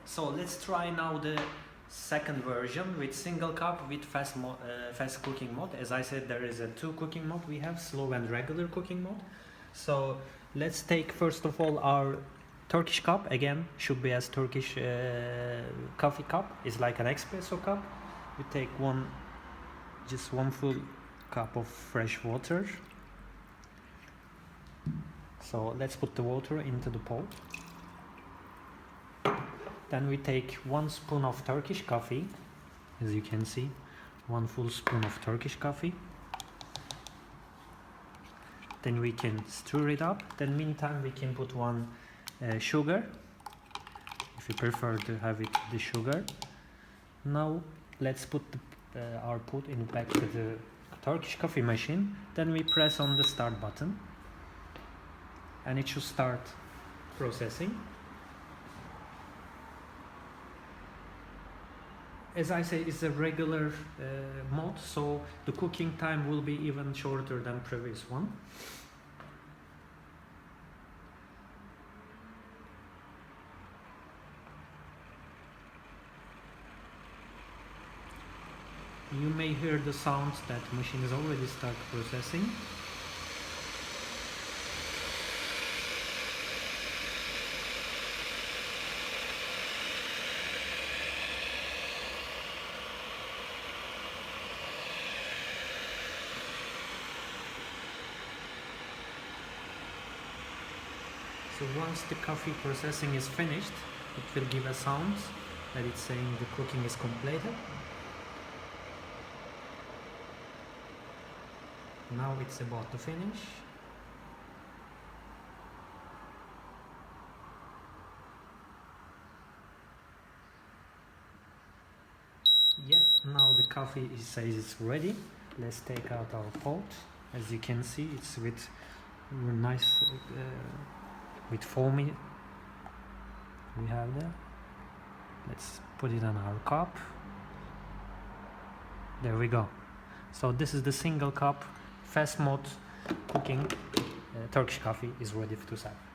So let's try now the second version with single cup with fast cooking mode. As I said, there is a two cooking mode. We have slow and regular cooking mode. So let's take first of all our Turkish cup. Again, should be as Turkish coffee cup. It's like an espresso cup. We take just one full cup of fresh water. So let's put the water into the pot. Then we take 1 spoon of Turkish coffee, as you can see, 1 full spoon of Turkish coffee. Then we can stir it up. Then meantime we can put 1 sugar, if you prefer to have it the sugar. Now let's put our pot back to the Turkish coffee machine. Then we press on the start button and it should start processing. As I say, it's a regular mode, so the cooking time will be even shorter than previous one. You may hear the sounds that machine is already start processing. So once the coffee processing is finished, it will give a sound that it's saying the cooking is completed. Now it's about to finish. Yeah, now the coffee says it's ready. Let's take out our pot. As you can see, it's with nice with foamy we have there. Let's put it on our cup. There we go. So this is the single cup fast mode cooking Turkish coffee is ready to serve.